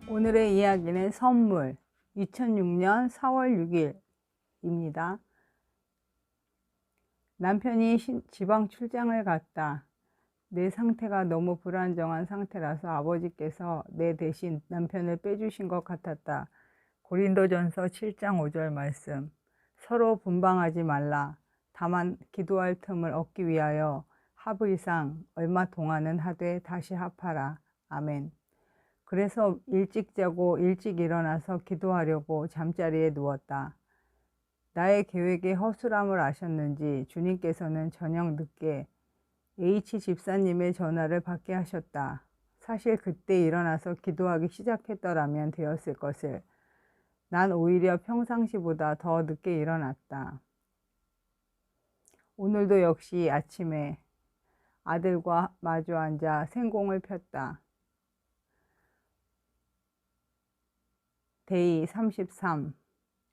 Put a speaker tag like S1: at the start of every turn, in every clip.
S1: 오늘의 이야기는 선물 2006년 4월 6일입니다. 남편이 지방 출장을 갔다. 내 상태가 너무 불안정한 상태라서 아버지께서 내 대신 남편을 빼주신 것 같았다. 고린도전서 7장 5절 말씀. 서로 분방하지 말라. 다만 기도할 틈을 얻기 위하여 합의상 얼마 동안은 하되 다시 합하라. 아멘. 그래서 일찍 자고 일찍 일어나서 기도하려고 잠자리에 누웠다. 나의 계획에 허술함을 아셨는지 주님께서는 저녁 늦게 H 집사님의 전화를 받게 하셨다. 사실 그때 일어나서 기도하기 시작했더라면 되었을 것을. 난 오히려 평상시보다 더 늦게 일어났다. 오늘도 역시 아침에 아들과 마주 앉아 생공을 폈다. 데이 33.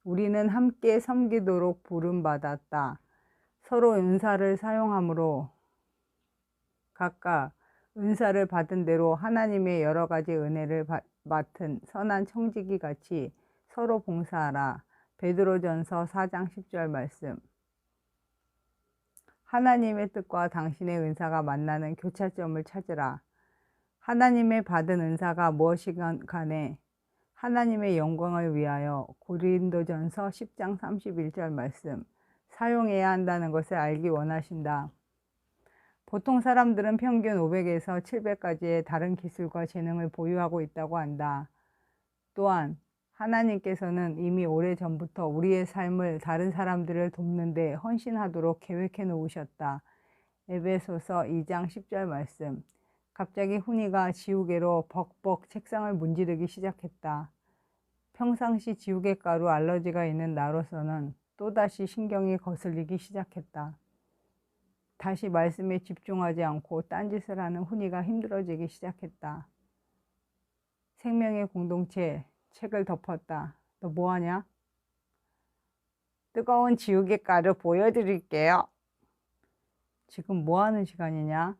S1: 우리는 함께 섬기도록 부름받았다. 서로 은사를 사용함으로 각각 은사를 받은 대로 하나님의 여러 가지 은혜를 맡은 선한 청지기 같이 서로 봉사하라. 베드로전서 4장 10절 말씀. 하나님의 뜻과 당신의 은사가 만나는 교차점을 찾으라. 하나님의 받은 은사가 무엇이건 간에 하나님의 영광을 위하여 고린도전서 10장 31절 말씀 사용해야 한다는 것을 알기 원하신다. 보통 사람들은 평균 500에서 700가지의 다른 기술과 재능을 보유하고 있다고 한다. 또한 하나님께서는 이미 오래전부터 우리의 삶을 다른 사람들을 돕는 데 헌신하도록 계획해 놓으셨다. 에베소서 2장 10절 말씀. 갑자기 훈이가 지우개로 벅벅 책상을 문지르기 시작했다. 평상시 지우개 가루 알러지가 있는 나로서는 또다시 신경이 거슬리기 시작했다. 다시 말씀에 집중하지 않고 딴짓을 하는 훈이가 힘들어지기 시작했다. 생명의 공동체 책을 덮었다. 너 뭐하냐? 뜨거운 지우개 가루 보여드릴게요. 지금 뭐하는 시간이냐?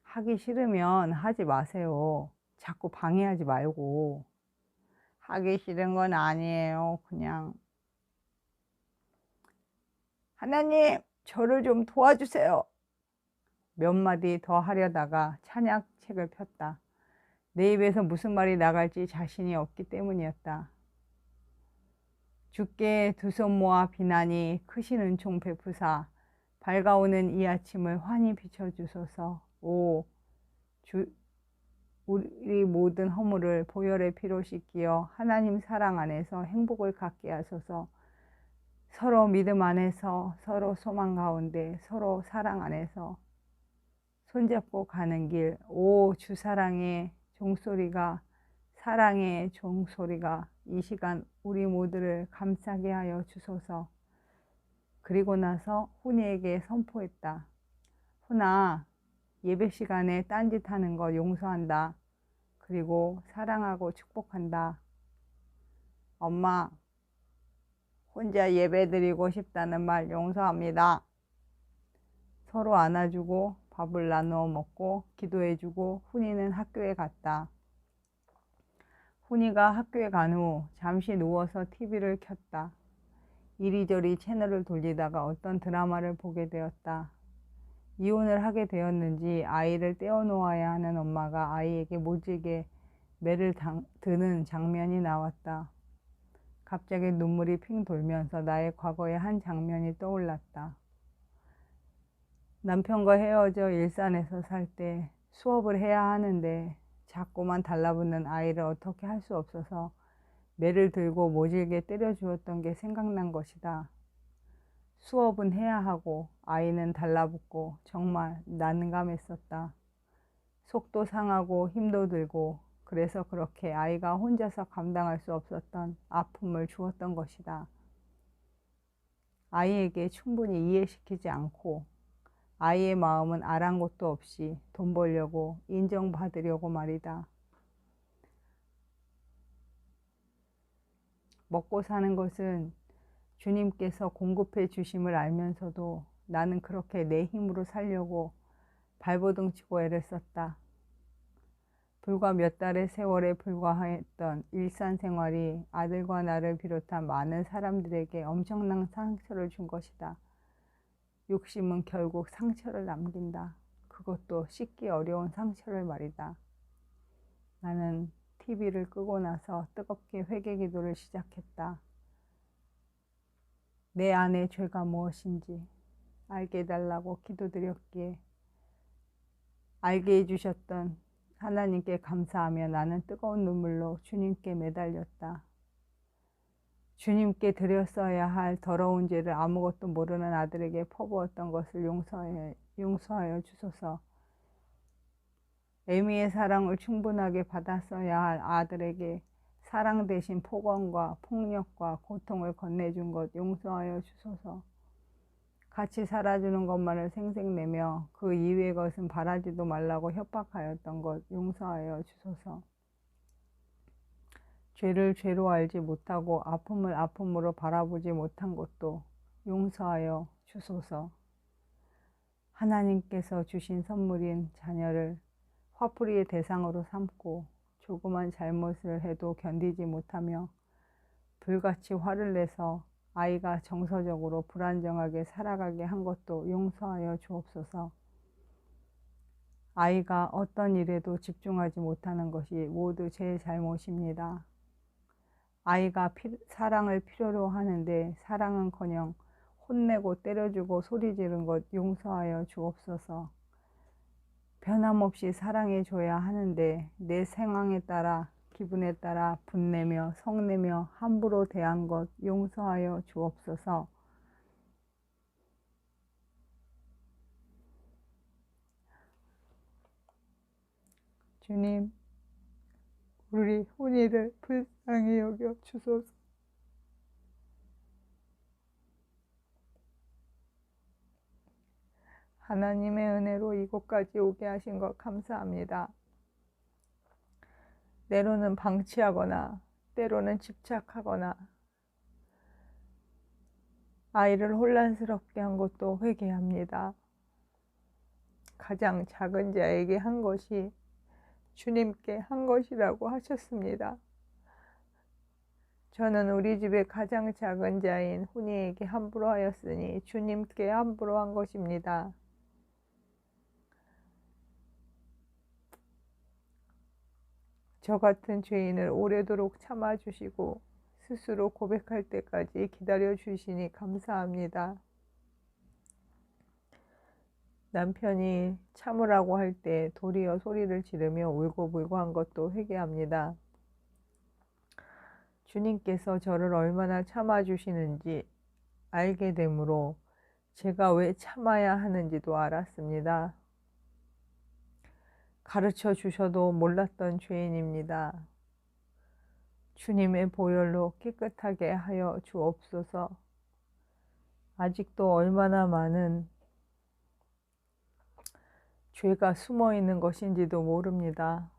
S1: 하기 싫으면 하지 마세요. 자꾸 방해하지 말고. 하기 싫은 건 아니에요. 그냥 하나님 저를 좀 도와주세요. 몇 마디 더 하려다가 찬양책을 폈다. 내 입에서 무슨 말이 나갈지 자신이 없기 때문이었다. 주께 두 손 모아 비나니 크신 은총 베푸사 밝아오는 이 아침을 환히 비춰주소서. 오 주, 우리 모든 허물을 보혈의 피로 씻기어 하나님 사랑 안에서 행복을 갖게 하소서. 서로 믿음 안에서 서로 소망 가운데 서로 사랑 안에서 손잡고 가는 길. 오 주 사랑의 종소리가 사랑의 종소리가 이 시간 우리 모두를 감싸게 하여 주소서. 그리고 나서 훈이에게 선포했다. 훈아, 예배 시간에 딴짓하는 거 용서한다. 그리고 사랑하고 축복한다. 엄마, 혼자 예배 드리고 싶다는 말 용서합니다. 서로 안아주고 밥을 나누어 먹고 기도해주고 훈이는 학교에 갔다. 훈이가 학교에 간 후 잠시 누워서 TV를 켰다. 이리저리 채널을 돌리다가 어떤 드라마를 보게 되었다. 이혼을 하게 되었는지 아이를 떼어놓아야 하는 엄마가 아이에게 모질게 매를 드는 장면이 나왔다. 갑자기 눈물이 핑 돌면서 나의 과거의 한 장면이 떠올랐다. 남편과 헤어져 일산에서 살 때 수업을 해야 하는데 자꾸만 달라붙는 아이를 어떻게 할 수 없어서 매를 들고 모질게 때려 주었던 게 생각난 것이다. 수업은 해야 하고 아이는 달라붙고 정말 난감했었다. 속도 상하고 힘도 들고 그래서 그렇게 아이가 혼자서 감당할 수 없었던 아픔을 주었던 것이다. 아이에게 충분히 이해시키지 않고 아이의 마음은 아랑곳도 없이 돈 벌려고 인정받으려고 말이다. 먹고 사는 것은 주님께서 공급해 주심을 알면서도 나는 그렇게 내 힘으로 살려고 발버둥 치고 애를 썼다. 불과 몇 달의 세월에 불과했던 일상생활이 아들과 나를 비롯한 많은 사람들에게 엄청난 상처를 준 것이다. 욕심은 결국 상처를 남긴다. 그것도 씻기 어려운 상처를 말이다. 나는 TV를 끄고 나서 뜨겁게 회개 기도를 시작했다. 내 안의 죄가 무엇인지 알게 해달라고 기도드렸기에 알게 해주셨던 하나님께 감사하며 나는 뜨거운 눈물로 주님께 매달렸다. 주님께 드렸어야 할 더러운 죄를 아무것도 모르는 아들에게 퍼부었던 것을 용서하여 주소서. 애미의 사랑을 충분하게 받았어야 할 아들에게 사랑 대신 폭언과 폭력과 고통을 건네준 것 용서하여 주소서. 같이 살아주는 것만을 생색내며 그 이외의 것은 바라지도 말라고 협박하였던 것 용서하여 주소서. 죄를 죄로 알지 못하고 아픔을 아픔으로 바라보지 못한 것도 용서하여 주소서. 하나님께서 주신 선물인 자녀를 화풀이의 대상으로 삼고 조그만 잘못을 해도 견디지 못하며 불같이 화를 내서 아이가 정서적으로 불안정하게 살아가게 한 것도 용서하여 주옵소서. 아이가 어떤 일에도 집중하지 못하는 것이 모두 제 잘못입니다. 아이가 사랑을 필요로 하는데 사랑은커녕 혼내고 때려주고 소리 지른 것 용서하여 주옵소서. 변함없이 사랑해 줘야 하는데 내 상황에 따라 기분에 따라 분내며 성내며 함부로 대한 것 용서하여 주옵소서. 주님, 우리 훈이를 불쌍히 여겨 주소서. 하나님의 은혜로 이곳까지 오게 하신 것 감사합니다. 때로는 방치하거나 때로는 집착하거나 아이를 혼란스럽게 한 것도 회개합니다. 가장 작은 자에게 한 것이 주님께 한 것이라고 하셨습니다. 저는 우리 집의 가장 작은 자인 훈이에게 함부로 하였으니 주님께 함부로 한 것입니다. 저 같은 죄인을 오래도록 참아주시고 스스로 고백할 때까지 기다려주시니 감사합니다. 남편이 참으라고 할 때 도리어 소리를 지르며 울고불고 한 것도 회개합니다. 주님께서 저를 얼마나 참아주시는지 알게 되므로 제가 왜 참아야 하는지도 알았습니다. 가르쳐 주셔도 몰랐던 죄인입니다. 주님의 보혈로 깨끗하게 하여 주옵소서. 아직도 얼마나 많은 죄가 숨어 있는 것인지도 모릅니다.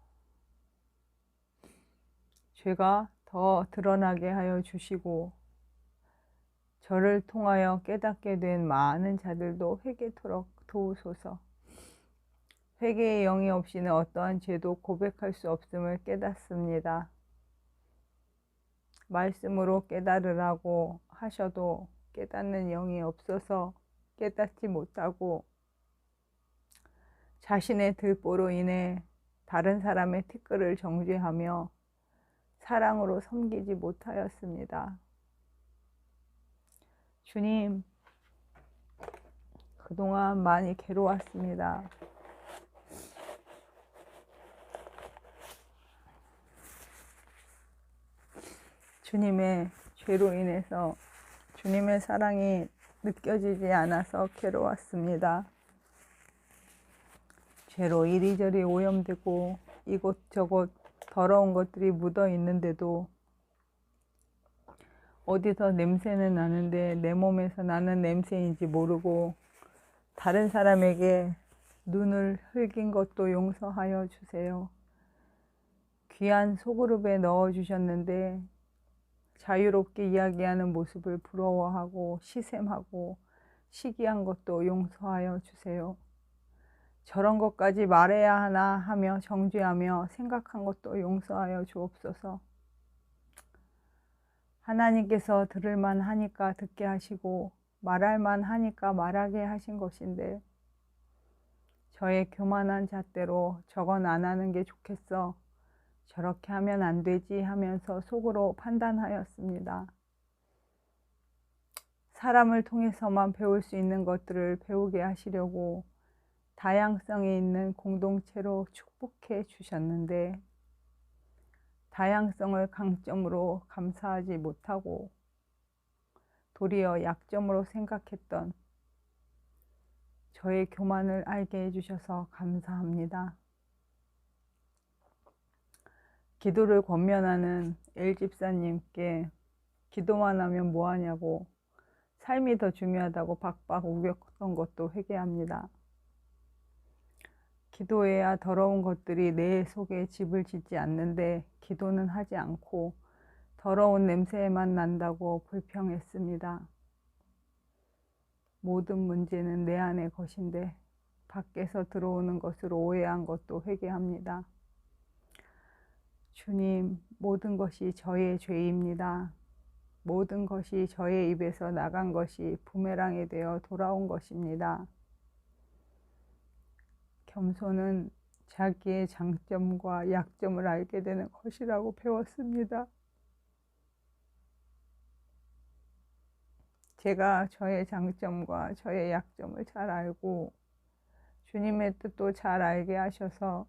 S1: 죄가 더 드러나게 하여 주시고 저를 통하여 깨닫게 된 많은 자들도 회개토록 도우소서. 회개의 영이 없이는 어떠한 죄도 고백할 수 없음을 깨닫습니다. 말씀으로 깨달으라고 하셔도 깨닫는 영이 없어서 깨닫지 못하고 자신의 들보로 인해 다른 사람의 티끌을 정죄하며 사랑으로 섬기지 못하였습니다. 주님, 그동안 많이 괴로웠습니다. 주님의 죄로 인해서 주님의 사랑이 느껴지지 않아서 괴로웠습니다. 죄로 이리저리 오염되고 이곳저곳 더러운 것들이 묻어 있는데도 어디서 냄새는 나는데 내 몸에서 나는 냄새인지 모르고 다른 사람에게 눈을 흘긴 것도 용서하여 주세요. 귀한 소그룹에 넣어주셨는데 자유롭게 이야기하는 모습을 부러워하고 시샘하고 시기한 것도 용서하여 주세요. 저런 것까지 말해야 하나 하며 정죄하며 생각한 것도 용서하여 주옵소서. 하나님께서 들을만 하니까 듣게 하시고 말할만 하니까 말하게 하신 것인데 저의 교만한 잣대로 저건 안 하는 게 좋겠어, 저렇게 하면 안 되지 하면서 속으로 판단하였습니다. 사람을 통해서만 배울 수 있는 것들을 배우게 하시려고 다양성이 있는 공동체로 축복해 주셨는데 다양성을 강점으로 감사하지 못하고 도리어 약점으로 생각했던 저의 교만을 알게 해주셔서 감사합니다. 기도를 권면하는 엘집사님께 기도만 하면 뭐하냐고 삶이 더 중요하다고 박박 우겼던 것도 회개합니다. 기도해야 더러운 것들이 내 속에 집을 짓지 않는데 기도는 하지 않고 더러운 냄새만 난다고 불평했습니다. 모든 문제는 내 안의 것인데 밖에서 들어오는 것으로 오해한 것도 회개합니다. 주님, 모든 것이 저의 죄입니다. 모든 것이 저의 입에서 나간 것이 부메랑이 되어 돌아온 것입니다. 겸손은 자기의 장점과 약점을 알게 되는 것이라고 배웠습니다. 제가 저의 장점과 저의 약점을 잘 알고 주님의 뜻도 잘 알게 하셔서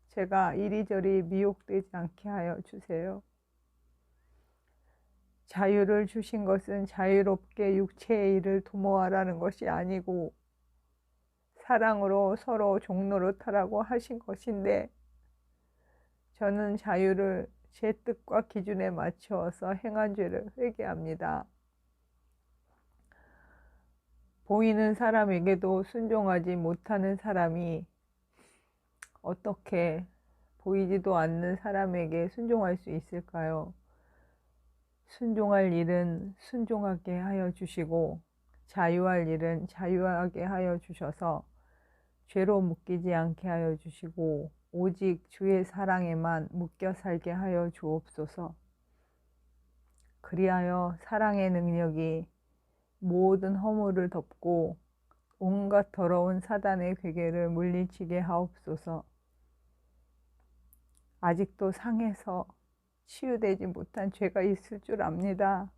S1: 제가 이리저리 미혹되지 않게 하여 주세요. 자유를 주신 것은 자유롭게 육체의 일을 도모하라는 것이 아니고 사랑으로 서로 종노릇하라고 하신 것인데 저는 자유를 제 뜻과 기준에 맞추어서 행한 죄를 회개합니다. 보이는 사람에게도 순종하지 못하는 사람이 어떻게 보이지도 않는 사람에게 순종할 수 있을까요? 순종할 일은 순종하게 하여 주시고 자유할 일은 자유하게 하여 주셔서 죄로 묶이지 않게 하여 주시고 오직 주의 사랑에만 묶여 살게 하여 주옵소서. 그리하여 사랑의 능력이 모든 허물을 덮고 온갖 더러운 사단의 괴계를 물리치게 하옵소서. 아직도 상해서 치유되지 못한 죄가 있을 줄 압니다.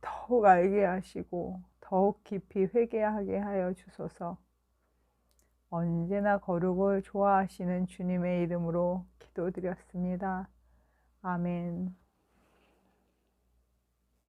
S1: 더욱 알게 하시고 더욱 깊이 회개하게 하여 주소서. 언제나 거룩을 좋아하시는 주님의 이름으로 기도드렸습니다. 아멘.